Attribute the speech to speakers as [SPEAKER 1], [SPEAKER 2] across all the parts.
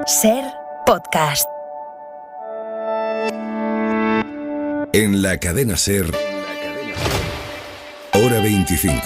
[SPEAKER 1] SER Podcast.
[SPEAKER 2] En la cadena SER, Hora 25.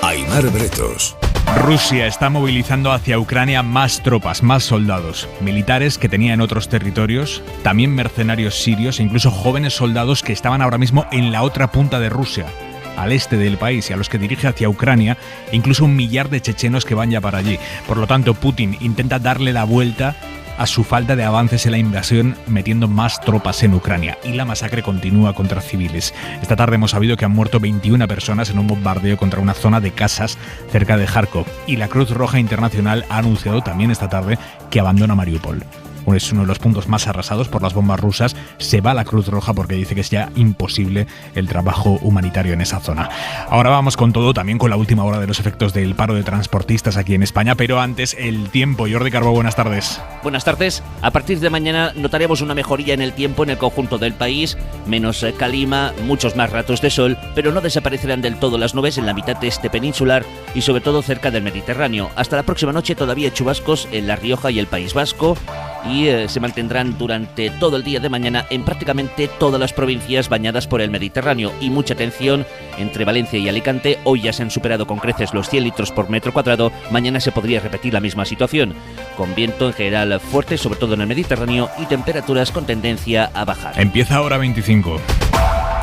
[SPEAKER 2] Aimar Bretos.
[SPEAKER 3] Rusia está movilizando hacia Ucrania más tropas, más soldados, militares que tenía en otros territorios, también mercenarios sirios e incluso jóvenes soldados que estaban ahora mismo en la otra punta de Rusia, al este del país, y a los que dirige hacia Ucrania, e incluso 1 millar de chechenos que van ya para allí. Por lo tanto, Putin intenta darle la vuelta a su falta de avances en la invasión, metiendo más tropas en Ucrania, y la masacre continúa contra civiles. Esta tarde hemos sabido que han muerto 21 personas en un bombardeo contra una zona de casas cerca de Kharkov, y la Cruz Roja Internacional ha anunciado también esta tarde que abandona Mariupol. Es uno de los puntos más arrasados por las bombas rusas. Se va la Cruz Roja porque dice que es ya imposible el trabajo humanitario en esa zona. Ahora vamos con todo, también con la última hora de los efectos del paro de transportistas aquí en España, pero antes el tiempo. Jordi Carbó, buenas tardes.
[SPEAKER 4] Buenas tardes. A partir de mañana notaremos una mejoría en el tiempo en el conjunto del país, menos calima, muchos más ratos de sol, pero no desaparecerán del todo las nubes en la mitad este peninsular y sobre todo cerca del Mediterráneo. Hasta la próxima noche todavía chubascos en La Rioja y el País Vasco, y se mantendrán durante todo el día de mañana en prácticamente todas las provincias bañadas por el Mediterráneo. Y mucha atención, entre Valencia y Alicante hoy ya se han superado con creces los 100 litros por metro cuadrado. Mañana se podría repetir la misma situación, con viento en general fuerte, sobre todo en el Mediterráneo, y temperaturas con tendencia a bajar.
[SPEAKER 3] Empieza Hora 25.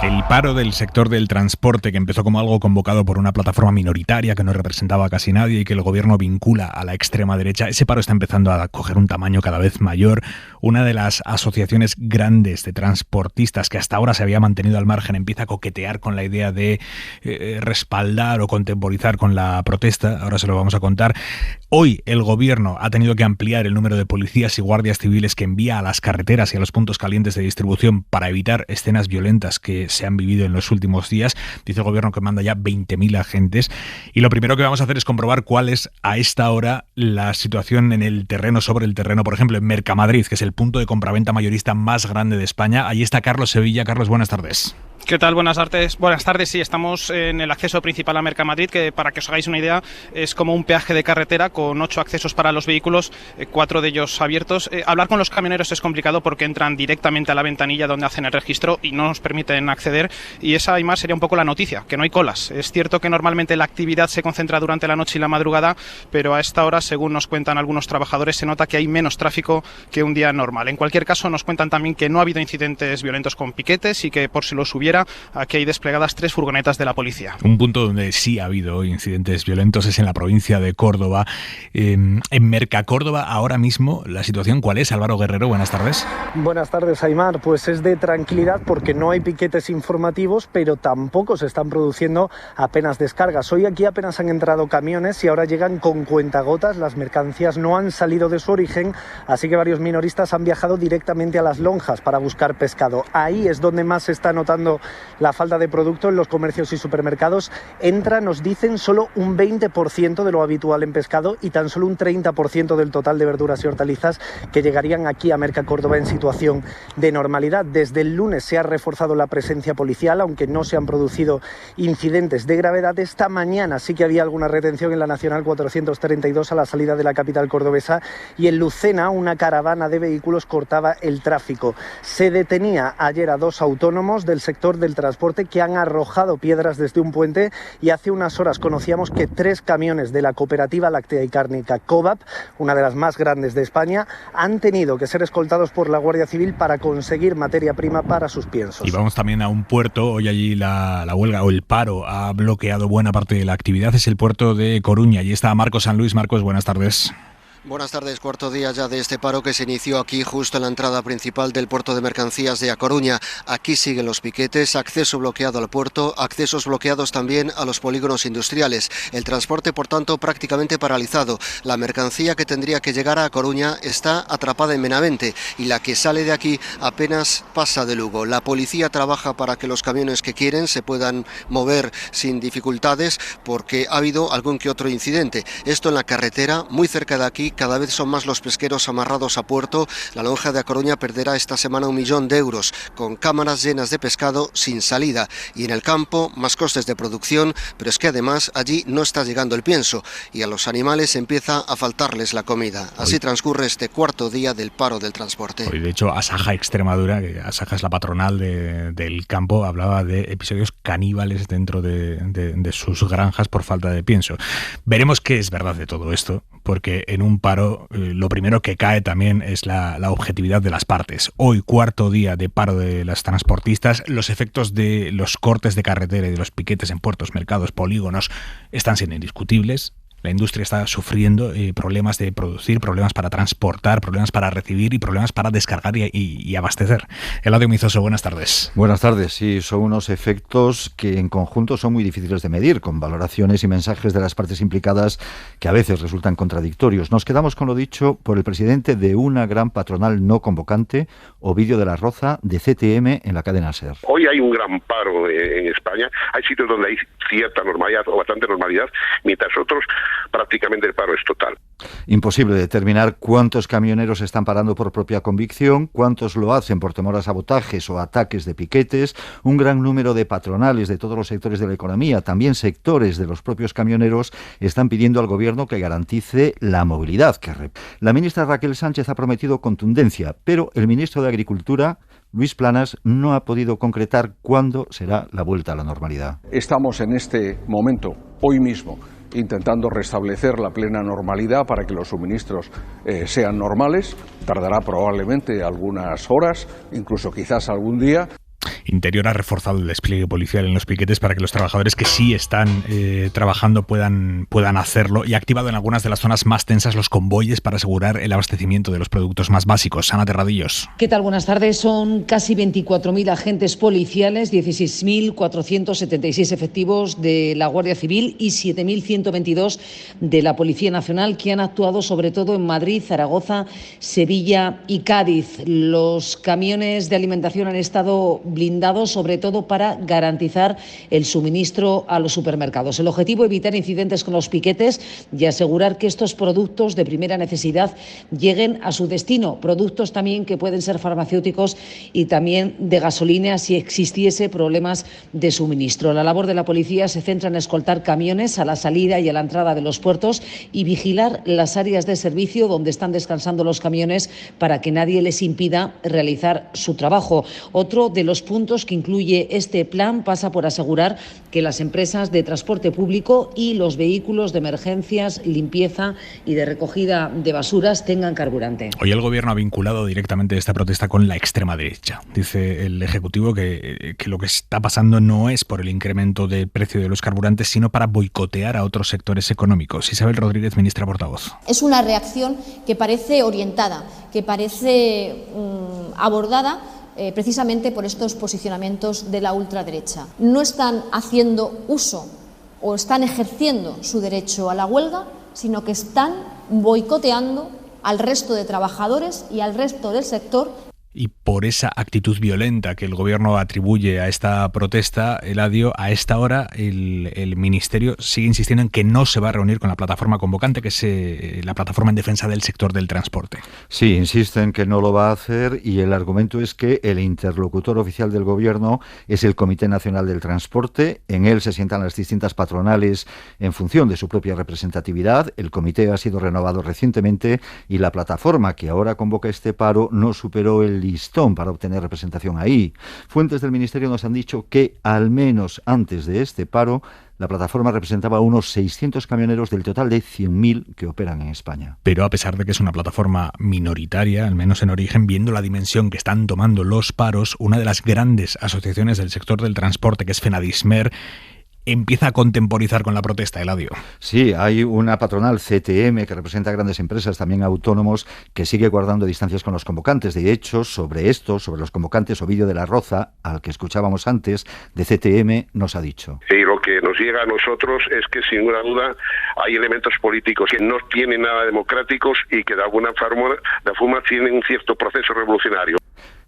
[SPEAKER 3] El paro del sector del transporte, que empezó como algo convocado por una plataforma minoritaria que no representaba a casi nadie y que el gobierno vincula a la extrema derecha, ese paro está empezando a coger un tamaño cada vez mayor. Una de las asociaciones grandes de transportistas que hasta ahora se había mantenido al margen empieza a coquetear con la idea de respaldar o contemporizar con la protesta. Ahora se lo vamos a contar. Hoy el gobierno ha tenido que ampliar el número de policías y guardias civiles que envía a las carreteras y a los puntos calientes de distribución para evitar escenas violentas que se han vivido en los últimos días. Dice el gobierno que manda ya 20.000 agentes. Y lo primero que vamos a hacer es comprobar cuál es a esta hora la situación en el terreno, sobre el terreno, por ejemplo, en Mercamadrid, que es el punto de compraventa mayorista más grande de España. Ahí está Carlos Sevilla. Carlos, buenas tardes.
[SPEAKER 5] ¿Qué tal? Buenas tardes. Sí, estamos en el acceso principal a Mercamadrid, que para que os hagáis una idea es como un peaje de carretera con 8 accesos para los vehículos, 4 de ellos abiertos. Hablar con los camioneros es complicado porque entran directamente a la ventanilla donde hacen el registro y no nos permiten acceder, y esa, Aimar, sería un poco la noticia, que no hay colas. Es cierto que normalmente la actividad se concentra durante la noche y la madrugada, pero a esta hora, según nos cuentan algunos trabajadores, se nota que hay menos tráfico que un día normal. En cualquier caso, nos cuentan también que no ha habido incidentes violentos con piquetes y que, por si los hubiera, aquí hay desplegadas 3 furgonetas de la policía. Un punto donde sí ha habido incidentes violentos es en la provincia de Córdoba. En Mercacórdoba, ahora mismo, ¿la situación cuál es? Álvaro Guerrero, buenas tardes.
[SPEAKER 6] Buenas tardes, Aimar. Pues es de tranquilidad porque no hay piquetes informativos, pero tampoco se están produciendo apenas descargas. Hoy aquí apenas han entrado camiones y ahora llegan con cuentagotas. Las mercancías no han salido de su origen, así que varios minoristas han viajado directamente a las lonjas para buscar pescado. Ahí es donde más se está notando la falta de producto. En los comercios y supermercados entra, nos dicen, solo un 20% de lo habitual en pescado y tan solo un 30% del total de verduras y hortalizas que llegarían aquí a Mercacórdoba en situación de normalidad. Desde el lunes se ha reforzado la presencia policial, aunque no se han producido incidentes de gravedad. Esta mañana sí que había alguna retención en la Nacional 432 a la salida de la capital cordobesa, y en Lucena una caravana de vehículos cortaba el tráfico. Se detenía ayer a 2 autónomos del sector del transporte que han arrojado piedras desde un puente, y hace unas horas conocíamos que 3 camiones de la cooperativa láctea y cárnica Covap, una de las más grandes de España, han tenido que ser escoltados por la Guardia Civil para conseguir materia prima para sus piensos.
[SPEAKER 3] Y vamos también a un puerto. Hoy allí la huelga o el paro ha bloqueado buena parte de la actividad. Es el puerto de Coruña. Allí está Marcos San Luis. Marcos, buenas tardes.
[SPEAKER 7] Buenas tardes. Cuarto día ya de este paro que se inició aquí justo en la entrada principal del puerto de mercancías de A Coruña. Aquí siguen los piquetes, acceso bloqueado al puerto, accesos bloqueados también a los polígonos industriales. El transporte, por tanto, prácticamente paralizado. La mercancía que tendría que llegar a A Coruña está atrapada en Benavente y la que sale de aquí apenas pasa de Lugo. La policía trabaja para que los camiones que quieren se puedan mover sin dificultades porque ha habido algún que otro incidente. Esto en la carretera, muy cerca de aquí, aquí cada vez son más los pesqueros amarrados a puerto. La lonja de A Coruña perderá esta semana 1 millón de euros, con cámaras llenas de pescado sin salida. Y en el campo, más costes de producción, pero es que además allí no está llegando el pienso y a los animales empieza a faltarles la comida. Así transcurre este cuarto día del paro del transporte.
[SPEAKER 3] Hoy, de hecho, Asaja Extremadura, que Asaja es la patronal del campo, hablaba de episodios caníbales dentro de sus granjas por falta de pienso. Veremos qué es verdad de todo esto, porque en un paro lo primero que cae también es la objetividad de las partes. Hoy, cuarto día de paro de las transportistas, los efectos de los cortes de carretera y de los piquetes en puertos, mercados, polígonos están siendo indiscutibles. La industria está sufriendo problemas de producir, problemas para transportar, problemas para recibir y problemas para descargar y abastecer. Eladio Mizoso, buenas tardes.
[SPEAKER 1] Buenas tardes. Sí, son unos efectos que en conjunto son muy difíciles de medir, con valoraciones y mensajes de las partes implicadas que a veces resultan contradictorios. Nos quedamos con lo dicho por el presidente de una gran patronal no convocante, Ovidio de la Roza, de CTM, en la cadena SER.
[SPEAKER 8] Hoy hay un gran paro en España. Hay sitios donde hay cierta normalidad o bastante normalidad, mientras otros prácticamente el paro es total.
[SPEAKER 1] Imposible determinar cuántos camioneros están parando por propia convicción, cuántos lo hacen por temor a sabotajes o ataques de piquetes. Un gran número de patronales de todos los sectores de la economía, también sectores de los propios camioneros, están pidiendo al gobierno que garantice la movilidad. La ministra Raquel Sánchez ha prometido contundencia, pero el ministro de Agricultura, Luis Planas, no ha podido concretar cuándo será la vuelta a la normalidad.
[SPEAKER 9] Estamos en este momento, hoy mismo, intentando restablecer la plena normalidad para que los suministros sean normales. Tardará probablemente algunas horas, incluso quizás algún día.
[SPEAKER 3] Interior ha reforzado el despliegue policial en los piquetes para que los trabajadores que sí están trabajando puedan hacerlo, y ha activado en algunas de las zonas más tensas los convoyes para asegurar el abastecimiento de los productos más básicos. Ana Terradillos.
[SPEAKER 10] ¿Qué tal? Buenas tardes. Son casi 24.000 agentes policiales, 16.476 efectivos de la Guardia Civil y 7.122 de la Policía Nacional, que han actuado sobre todo en Madrid, Zaragoza, Sevilla y Cádiz. Los camiones de alimentación han estado blindados, sobre todo para garantizar el suministro a los supermercados. El objetivo, evitar incidentes con los piquetes y asegurar que estos productos de primera necesidad lleguen a su destino. Productos también que pueden ser farmacéuticos y también de gasolina si existiese problemas de suministro. La labor de la policía se centra en escoltar camiones a la salida y a la entrada de los puertos y vigilar las áreas de servicio donde están descansando los camiones para que nadie les impida realizar su trabajo. Otro de los puntos que incluye este plan pasa por asegurar que las empresas de transporte público y los vehículos de emergencias, limpieza y de recogida de basuras tengan carburante.
[SPEAKER 3] Hoy el gobierno ha vinculado directamente esta protesta con la extrema derecha. Dice el Ejecutivo que lo que está pasando no es por el incremento del precio de los carburantes, sino para boicotear a otros sectores económicos. Isabel Rodríguez, ministra portavoz.
[SPEAKER 11] Es una reacción que parece orientada, que parece abordada precisamente por estos posicionamientos de la ultraderecha. No están haciendo uso o están ejerciendo su derecho a la huelga, sino que están boicoteando al resto de trabajadores y al resto del sector.
[SPEAKER 3] Y por esa actitud violenta que el gobierno atribuye a esta protesta, Eladio, a esta hora el Ministerio sigue insistiendo en que no se va a reunir con la plataforma convocante, que es la plataforma en defensa del sector del transporte.
[SPEAKER 1] Sí, insisten que no lo va a hacer, y el argumento es que el interlocutor oficial del gobierno es el Comité Nacional del Transporte. En él se sientan las distintas patronales en función de su propia representatividad. El comité ha sido renovado recientemente y la plataforma que ahora convoca este paro no superó el listón para obtener representación ahí. Fuentes del Ministerio nos han dicho que, al menos antes de este paro, la plataforma representaba unos 600 camioneros del total de 100.000 que operan en España.
[SPEAKER 3] Pero a pesar de que es una plataforma minoritaria, al menos en origen, viendo la dimensión que están tomando los paros, una de las grandes asociaciones del sector del transporte, que es Fenadismer, empieza a contemporizar con la protesta, Eladio.
[SPEAKER 1] Sí, hay una patronal, CTM, que representa a grandes empresas, también autónomos, que sigue guardando distancias con los convocantes. De hecho, sobre los convocantes, Ovidio de la Roza, al que escuchábamos antes, de CTM, nos ha dicho.
[SPEAKER 8] Sí, lo que nos llega a nosotros es que, sin ninguna duda, hay elementos políticos que no tienen nada democráticos y que de alguna forma tienen un cierto proceso revolucionario.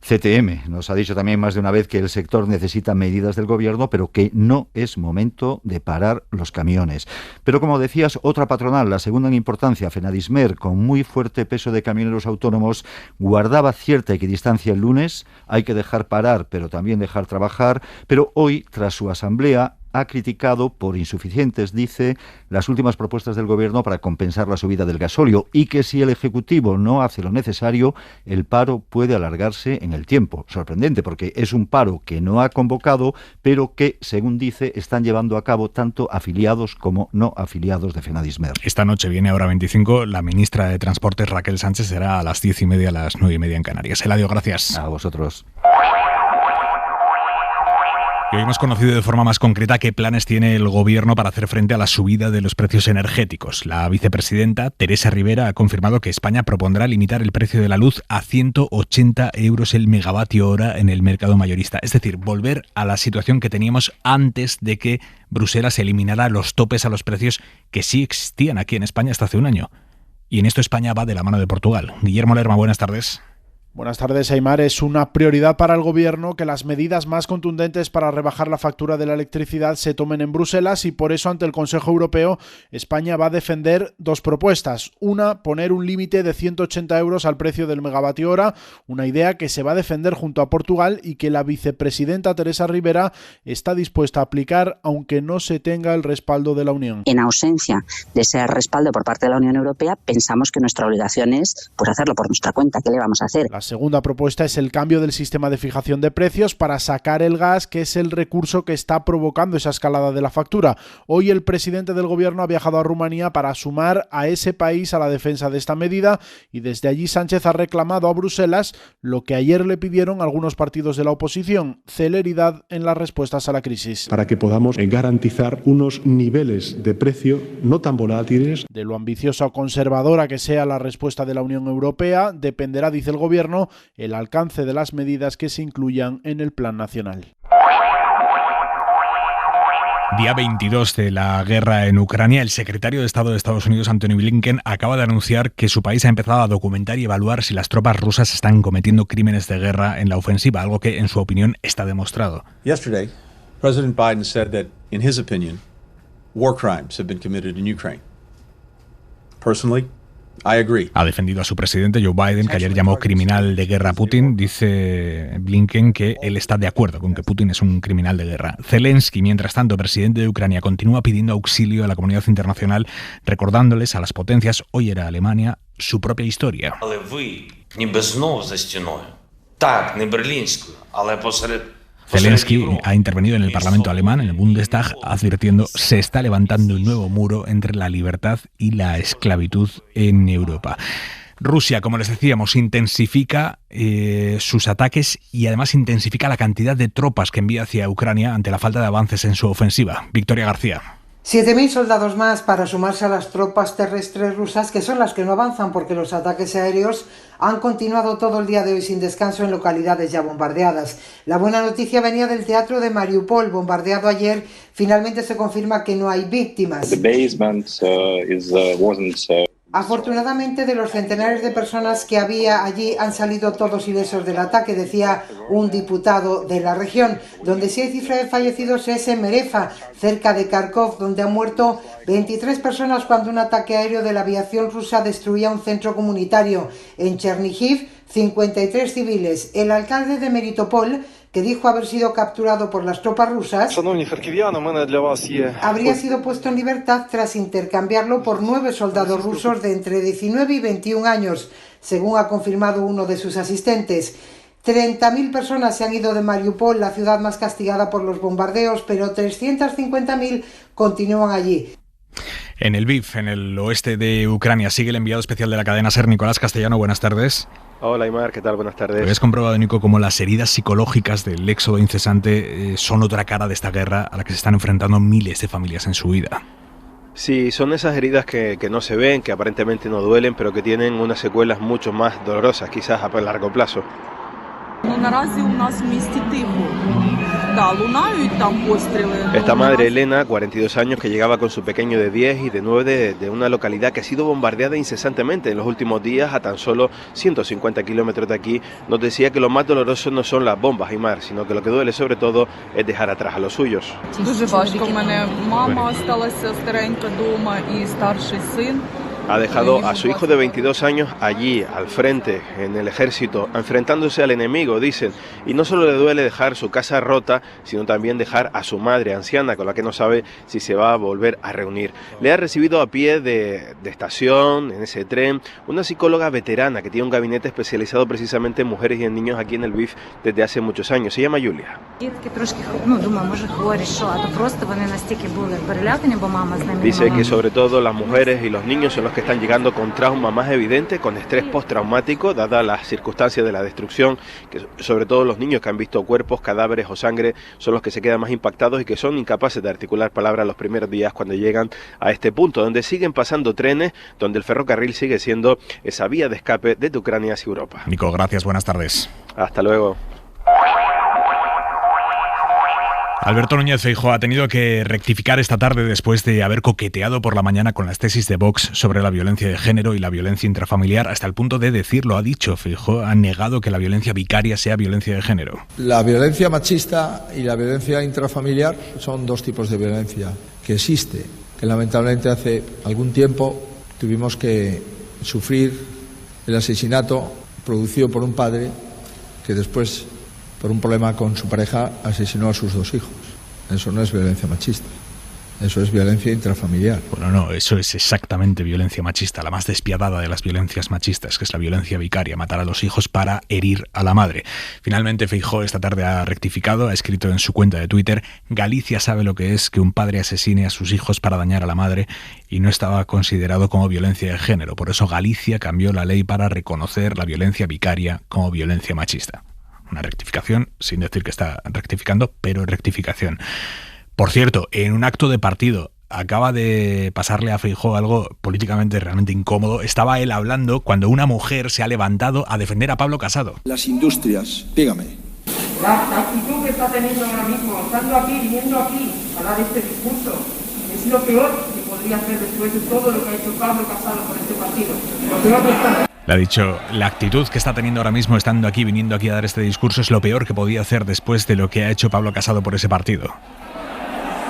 [SPEAKER 1] CTM nos ha dicho también más de una vez que el sector necesita medidas del gobierno, pero que no es momento de parar los camiones. Pero como decías, otra patronal, la segunda en importancia, Fenadismer, con muy fuerte peso de camioneros autónomos, guardaba cierta equidistancia el lunes. Hay que dejar parar, pero también dejar trabajar. Pero hoy, tras su asamblea, ha criticado por insuficientes, dice, las últimas propuestas del gobierno para compensar la subida del gasóleo y que si el Ejecutivo no hace lo necesario, el paro puede alargarse en el tiempo. Sorprendente, porque es un paro que no ha convocado, pero que, según dice, están llevando a cabo tanto afiliados como no afiliados de Fenadismer.
[SPEAKER 3] Esta noche viene a hora 25 la ministra de Transportes, Raquel Sánchez, será a las 10:30, a las 9:30 en Canarias. Eladio, gracias.
[SPEAKER 1] A vosotros.
[SPEAKER 3] Y hoy hemos conocido de forma más concreta qué planes tiene el gobierno para hacer frente a la subida de los precios energéticos. La vicepresidenta Teresa Rivera ha confirmado que España propondrá limitar el precio de la luz a 180 euros el megavatio hora en el mercado mayorista. Es decir, volver a la situación que teníamos antes de que Bruselas eliminara los topes a los precios que sí existían aquí en España hasta hace un año. Y en esto España va de la mano de Portugal. Guillermo Lerma, buenas tardes.
[SPEAKER 12] Buenas tardes, Aimar. Es una prioridad para el Gobierno que las medidas más contundentes para rebajar la factura de la electricidad se tomen en Bruselas y por eso ante el Consejo Europeo España va a defender dos propuestas. Una, poner un límite de 180 euros al precio del megavatio hora, una idea que se va a defender junto a Portugal y que la vicepresidenta Teresa Rivera está dispuesta a aplicar aunque no se tenga el respaldo de la Unión.
[SPEAKER 13] En ausencia de ese respaldo por parte de la Unión Europea, pensamos que nuestra obligación es hacerlo por nuestra cuenta. ¿Qué le vamos a hacer?
[SPEAKER 12] La segunda propuesta es el cambio del sistema de fijación de precios para sacar el gas, que es el recurso que está provocando esa escalada de la factura. Hoy el presidente del gobierno ha viajado a Rumanía para sumar a ese país a la defensa de esta medida y desde allí Sánchez ha reclamado a Bruselas lo que ayer le pidieron algunos partidos de la oposición: celeridad en las respuestas a la crisis.
[SPEAKER 14] Para que podamos garantizar unos niveles de precio no tan volátiles.
[SPEAKER 12] De lo ambiciosa o conservadora que sea la respuesta de la Unión Europea, dependerá, dice el gobierno, el alcance de las medidas que se incluyan en el Plan Nacional.
[SPEAKER 3] Día 22 de la guerra en Ucrania, el secretario de Estado de Estados Unidos, Antony Blinken, acaba de anunciar que su país ha empezado a documentar y evaluar si las tropas rusas están cometiendo crímenes de guerra en la ofensiva, algo que, en su opinión, está demostrado.
[SPEAKER 15] Yesterday, President Biden said that, in his opinion, war crimes have been committed in Ukraine. Personally, I agree.
[SPEAKER 3] Ha defendido a su presidente Joe Biden, que ayer llamó criminal de guerra a Putin. Dice Blinken que él está de acuerdo con que Putin es un criminal de guerra. Zelensky, mientras tanto, presidente de Ucrania, continúa pidiendo auxilio a la comunidad internacional, recordándoles a las potencias, hoy era Alemania, su propia historia. Zelensky ha intervenido en el Parlamento alemán, en el Bundestag, advirtiendo se está levantando un nuevo muro entre la libertad y la esclavitud en Europa. Rusia, como les decíamos, intensifica sus ataques y además intensifica la cantidad de tropas que envía hacia Ucrania ante la falta de avances en su ofensiva. Victoria García.
[SPEAKER 16] 7.000 soldados más para sumarse a las tropas terrestres rusas, que son las que no avanzan porque los ataques aéreos han continuado todo el día de hoy sin descanso en localidades ya bombardeadas. La buena noticia venía del teatro de Mariupol, bombardeado ayer. Finalmente se confirma que no hay víctimas. Afortunadamente, de los centenares de personas que había allí han salido todos ilesos del ataque, decía un diputado de la región. Donde sí hay cifra de fallecidos es en Merefa, cerca de Kharkov, donde han muerto 23 personas cuando un ataque aéreo de la aviación rusa destruía un centro comunitario. En Chernihiv, 53 civiles. El alcalde de Melitopol, que dijo haber sido capturado por las tropas rusas, habría sido puesto en libertad tras intercambiarlo por 9 soldados rusos de entre 19 y 21 años, según ha confirmado uno de sus asistentes. 30.000 personas se han ido de Mariupol, la ciudad más castigada por los bombardeos, pero 350.000 continúan allí.
[SPEAKER 3] En el Lviv, en el oeste de Ucrania, sigue el enviado especial de la cadena SER, Nicolás Castellano. Buenas tardes.
[SPEAKER 17] Hola, Aimar, ¿qué tal? Buenas tardes.
[SPEAKER 3] ¿Habéis comprobado, Nico, cómo las heridas psicológicas del éxodo incesante son otra cara de esta guerra a la que se están enfrentando miles de familias en su vida?
[SPEAKER 17] Sí, son esas heridas que no se ven, que aparentemente no duelen, pero que tienen unas secuelas mucho más dolorosas, quizás a largo plazo. Esta madre Elena, 42 años, que llegaba con su pequeño de 10 y de 9 de una localidad que ha sido bombardeada incesantemente en los últimos días a tan solo 150 kilómetros de aquí, nos decía que lo más doloroso no son las bombas, Aymar, sino que lo que duele sobre todo es dejar atrás a los suyos. Ha dejado a su hijo de 22 años allí, al frente, en el ejército, enfrentándose al enemigo, dicen. Y no solo le duele dejar su casa rota, sino también dejar a su madre anciana, con la que no sabe si se va a volver a reunir. Le ha recibido a pie de estación, en ese tren, una psicóloga veterana que tiene un gabinete especializado precisamente en mujeres y en niños aquí en el BIF desde hace muchos años. Se llama Julia. Dice que sobre todo las mujeres y los niños son los que están llegando con trauma más evidente, con estrés postraumático, dadas las circunstancias de la destrucción, que sobre todo los niños que han visto cuerpos, cadáveres o sangre son los que se quedan más impactados y que son incapaces de articular palabras los primeros días cuando llegan a este punto, donde siguen pasando trenes, donde el ferrocarril sigue siendo esa vía de escape desde Ucrania hacia Europa.
[SPEAKER 3] Nico, gracias, buenas tardes.
[SPEAKER 17] Hasta luego.
[SPEAKER 3] Alberto Núñez Feijóo ha tenido que rectificar esta tarde después de haber coqueteado por la mañana con las tesis de Vox sobre la violencia de género y la violencia intrafamiliar, hasta el punto de decirlo. Ha dicho Feijóo, ha negado que la violencia vicaria sea violencia de género.
[SPEAKER 18] La violencia machista y la violencia intrafamiliar son dos tipos de violencia que existe, que lamentablemente hace algún tiempo tuvimos que sufrir el asesinato producido por un padre que después, por un problema con su pareja, asesinó a sus dos hijos. Eso no es violencia machista, eso es violencia intrafamiliar.
[SPEAKER 3] Bueno, no, eso es exactamente violencia machista, la más despiadada de las violencias machistas, que es la violencia vicaria, matar a los hijos para herir a la madre. Finalmente Feijóo esta tarde ha rectificado, ha escrito en su cuenta de Twitter: Galicia sabe lo que es que un padre asesine a sus hijos para dañar a la madre y no estaba considerado como violencia de género. Por eso Galicia cambió la ley para reconocer la violencia vicaria como violencia machista. Una rectificación, sin decir que está rectificando, pero rectificación. Por cierto, en un acto de partido acaba de pasarle a Feijóo algo políticamente realmente incómodo. Estaba él hablando cuando una mujer se ha levantado a defender a Pablo Casado.
[SPEAKER 19] Las industrias, dígame.
[SPEAKER 20] La actitud que está teniendo ahora mismo, estando aquí, viniendo aquí a dar este discurso, es lo peor que podría hacer después de todo lo que ha hecho Pablo Casado por este partido. Lo peor que está...
[SPEAKER 3] Le ha dicho, la actitud que está teniendo ahora mismo estando aquí, viniendo aquí a dar este discurso, es lo peor que podía hacer después de lo que ha hecho Pablo Casado por ese partido.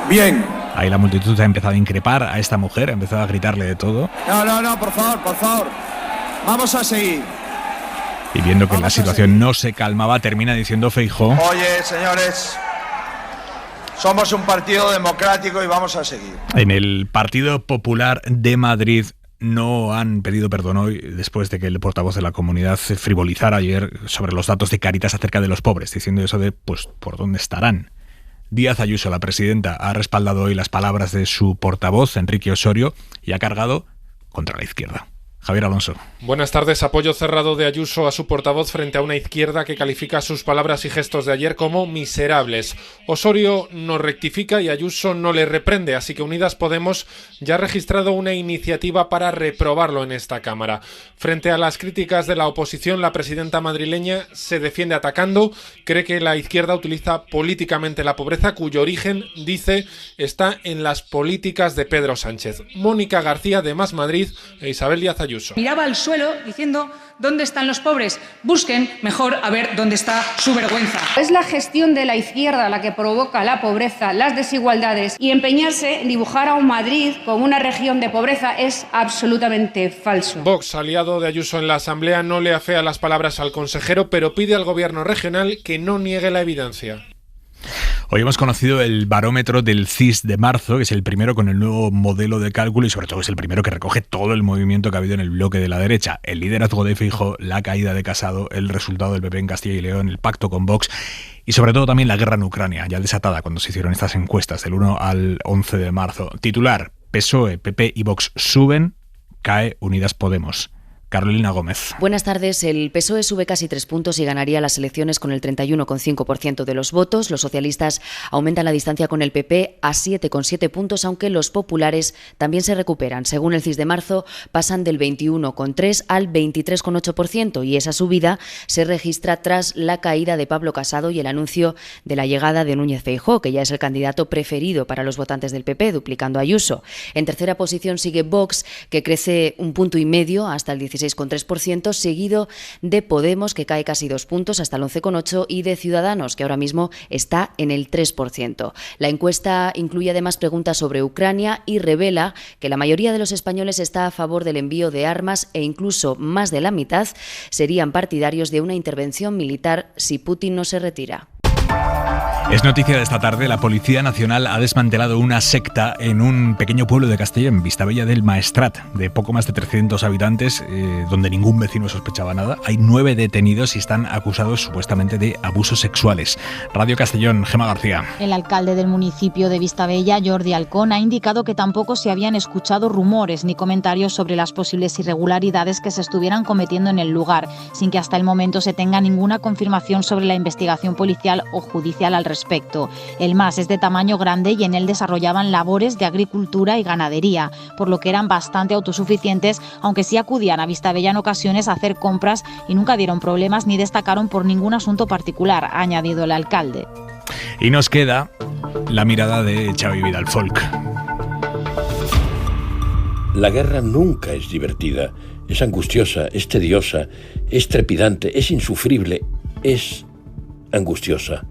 [SPEAKER 19] Bien.
[SPEAKER 3] Ahí la multitud ha empezado a increpar a esta mujer, ha empezado a gritarle de todo.
[SPEAKER 19] No, por favor. Vamos a seguir.
[SPEAKER 3] Y viendo que la situación no se calmaba, termina diciendo Feijóo:
[SPEAKER 19] Oye, señores, somos un partido democrático y vamos a seguir.
[SPEAKER 3] En el Partido Popular de Madrid no han pedido perdón hoy después de que el portavoz de la comunidad frivolizara ayer sobre los datos de Cáritas acerca de los pobres, diciendo eso de, pues, ¿por dónde estarán? Díaz Ayuso, la presidenta, ha respaldado hoy las palabras de su portavoz, Enrique Osorio, y ha cargado contra la izquierda. Javier Alonso.
[SPEAKER 21] Buenas tardes. Apoyo cerrado de Ayuso a su portavoz frente a una izquierda que califica sus palabras y gestos de ayer como miserables. Osorio no rectifica y Ayuso no le reprende, así que Unidas Podemos ya ha registrado una iniciativa para reprobarlo en esta Cámara. Frente a las críticas de la oposición, la presidenta madrileña se defiende atacando, cree que la izquierda utiliza políticamente la pobreza, cuyo origen, dice, está en las políticas de Pedro Sánchez. Mónica García, de Más Madrid, e Isabel Díaz Ayuso.
[SPEAKER 22] Miraba al suelo diciendo: ¿dónde están los pobres? Busquen mejor a ver dónde está su vergüenza.
[SPEAKER 23] Es la gestión de la izquierda la que provoca la pobreza, las desigualdades, y empeñarse en dibujar a un Madrid como una región de pobreza es absolutamente falso.
[SPEAKER 21] Vox, aliado de Ayuso en la Asamblea, no le afea las palabras al consejero, pero pide al gobierno regional que no niegue la evidencia.
[SPEAKER 3] Hoy hemos conocido el barómetro del CIS de marzo, que es el primero con el nuevo modelo de cálculo y sobre todo es el primero que recoge todo el movimiento que ha habido en el bloque de la derecha. El liderazgo de Feijóo, la caída de Casado, el resultado del PP en Castilla y León, el pacto con Vox y sobre todo también la guerra en Ucrania, ya desatada cuando se hicieron estas encuestas del 1 al 11 de marzo. Titular: PSOE, PP y Vox suben, cae Unidas Podemos. Carolina Gómez.
[SPEAKER 2] Buenas tardes. El PSOE sube casi 3 puntos y ganaría las elecciones con el 31,5% de los votos. Los socialistas aumentan la distancia con el PP a 7,7 puntos, aunque los populares también se recuperan. Según el CIS de marzo, pasan del 21,3 al 23,8% y esa subida se registra tras la caída de Pablo Casado y el anuncio de la llegada de Núñez Feijóo, que ya es el candidato preferido para los votantes del PP, duplicando a Ayuso. En tercera posición sigue Vox, que crece 1,5 puntos hasta el 16,3%, seguido de Podemos, que cae casi 2 puntos hasta el 11,8%, y de Ciudadanos, que ahora mismo está en el 3%. La encuesta incluye además preguntas sobre Ucrania y revela que la mayoría de los españoles está a favor del envío de armas e incluso más de la mitad serían partidarios de una intervención militar si Putin no se retira.
[SPEAKER 3] Es noticia de esta tarde, la Policía Nacional ha desmantelado una secta en un pequeño pueblo de Castellón, Vistabella del Maestrat, de poco más de 300 habitantes, donde ningún vecino sospechaba nada. Hay 9 detenidos y están acusados supuestamente de abusos sexuales. Radio Castellón, Gemma García.
[SPEAKER 4] El alcalde del municipio de Vistabella, Jordi Alcón, ha indicado que tampoco se habían escuchado rumores ni comentarios sobre las posibles irregularidades que se estuvieran cometiendo en el lugar, sin que hasta el momento se tenga ninguna confirmación sobre la investigación policial o judicial al respecto. El MAS es de tamaño grande y en él desarrollaban labores de agricultura y ganadería, por lo que eran bastante autosuficientes, aunque sí acudían a Vistabella en ocasiones a hacer compras y nunca dieron problemas ni destacaron por ningún asunto particular, ha añadido el alcalde.
[SPEAKER 3] Y nos queda la mirada de Xavi Vidal Folk.
[SPEAKER 5] La guerra nunca es divertida, es angustiosa, es tediosa, es trepidante, es insufrible, es angustiosa.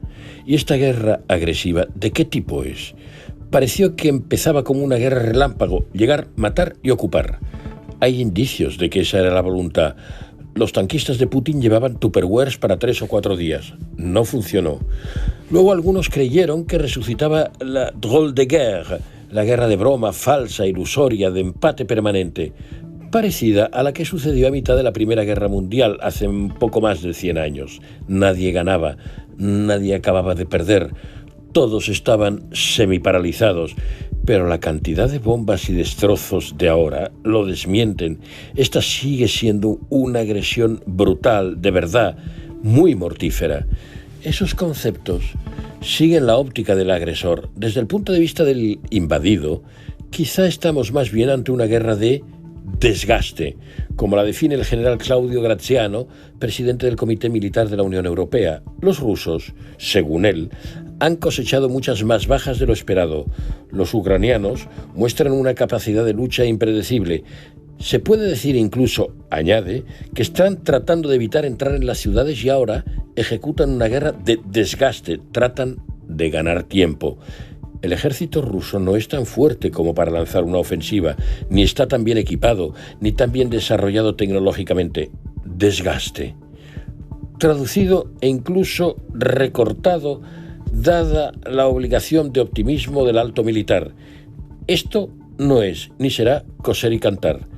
[SPEAKER 5] ¿Y esta guerra agresiva de qué tipo es? Pareció que empezaba como una guerra relámpago, llegar, matar y ocupar. Hay indicios de que esa era la voluntad. Los tanquistas de Putin llevaban tupperwares para 3 o 4 días. No funcionó. Luego algunos creyeron que resucitaba la drôle de guerre, la guerra de broma, falsa, ilusoria, de empate permanente, parecida a la que sucedió a mitad de la Primera Guerra Mundial, hace un poco más de 100 años. Nadie ganaba, nadie acababa de perder, todos estaban semiparalizados, pero la cantidad de bombas y destrozos de ahora lo desmienten. Esta sigue siendo una agresión brutal, de verdad, muy mortífera. Esos conceptos siguen la óptica del agresor. Desde el punto de vista del invadido, quizá estamos más bien ante una guerra de desgaste, como la define el general Claudio Graziano, presidente del Comité Militar de la Unión Europea. Los rusos, según él, han cosechado muchas más bajas de lo esperado. Los ucranianos muestran una capacidad de lucha impredecible. Se puede decir incluso, añade, que están tratando de evitar entrar en las ciudades y ahora ejecutan una guerra de desgaste, tratan de ganar tiempo. El ejército ruso no es tan fuerte como para lanzar una ofensiva, ni está tan bien equipado, ni tan bien desarrollado tecnológicamente. Desgaste. Traducido e incluso recortado, dada la obligación de optimismo del alto militar. Esto no es ni será coser y cantar.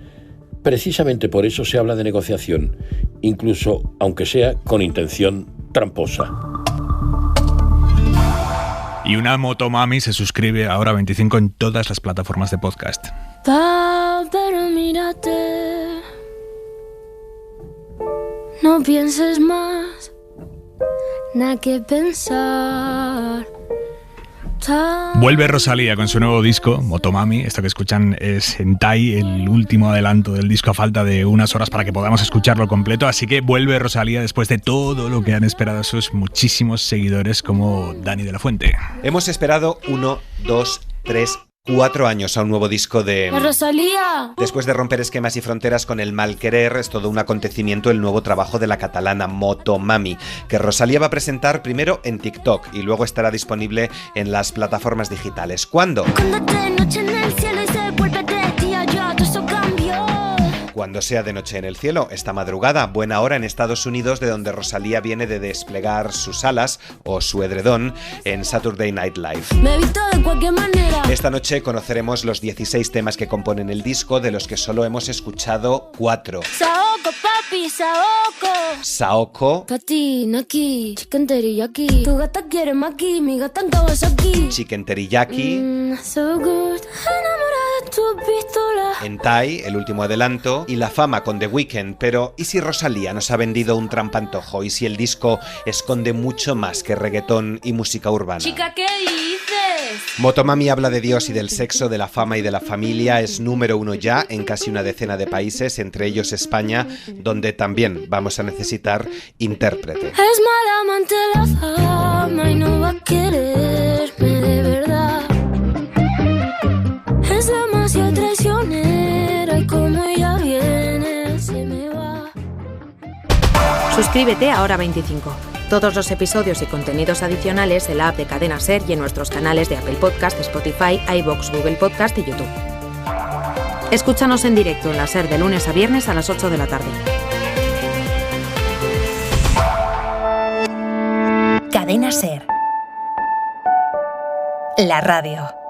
[SPEAKER 5] Precisamente por eso se habla de negociación, incluso aunque sea con intención tramposa.
[SPEAKER 3] Y una motomami se suscribe ahora 25 en todas las plataformas de podcast.
[SPEAKER 24] Pero mírate, no pienses más, nada que pensar.
[SPEAKER 3] Vuelve Rosalía con su nuevo disco, Motomami. Esto que escuchan es Hentai, el último adelanto del disco a falta de unas horas para que podamos escucharlo completo. Así que vuelve Rosalía después de todo lo que han esperado sus muchísimos seguidores como Dani de la Fuente.
[SPEAKER 25] Hemos esperado 1, 2, 3, 4 años a un nuevo disco de
[SPEAKER 24] Rosalía.
[SPEAKER 25] Después de romper esquemas y fronteras con el mal querer, es todo un acontecimiento el nuevo trabajo de la catalana Motomami, que Rosalía va a presentar primero en TikTok y luego estará disponible en las plataformas digitales. ¿Cuándo? Cuando sea de noche en el cielo, esta madrugada, buena hora en Estados Unidos, de donde Rosalía viene de desplegar sus alas o su edredón en Saturday Night Live.
[SPEAKER 24] Me he visto de cualquier manera.
[SPEAKER 25] Esta noche conoceremos los 16 temas que componen el disco, de los que solo hemos escuchado 4.
[SPEAKER 24] Saoko, papi, Saoko.
[SPEAKER 25] Saoko.
[SPEAKER 24] Patina aquí, chicken teriyaki. Tu gata quiere maki, mi gata en Kawasaki.
[SPEAKER 25] Chicken teriyaki.
[SPEAKER 24] So good, enamorada de
[SPEAKER 25] Hentai, el último adelanto, y La Fama con The Weeknd. Pero ¿y si Rosalía nos ha vendido un trampantojo? ¿Y si el disco esconde mucho más que reggaetón y música urbana?
[SPEAKER 24] Chica, ¿qué dices?
[SPEAKER 25] Motomami habla de Dios y del sexo, de la fama y de la familia. Es número 1 ya en casi una decena de países, entre ellos España, donde también vamos a necesitar intérprete.
[SPEAKER 24] Es mala amante la fama y no va a quererme de verdad. Es demasiado traicionera y como ella viene se me va.
[SPEAKER 6] Suscríbete a Hora 25. Todos los episodios y contenidos adicionales en la app de Cadena SER y en nuestros canales de Apple Podcast, Spotify, iVoox, Google Podcast y YouTube. Escúchanos en directo en la SER de lunes a viernes a las 8 de la tarde.
[SPEAKER 7] Cadena SER. La radio.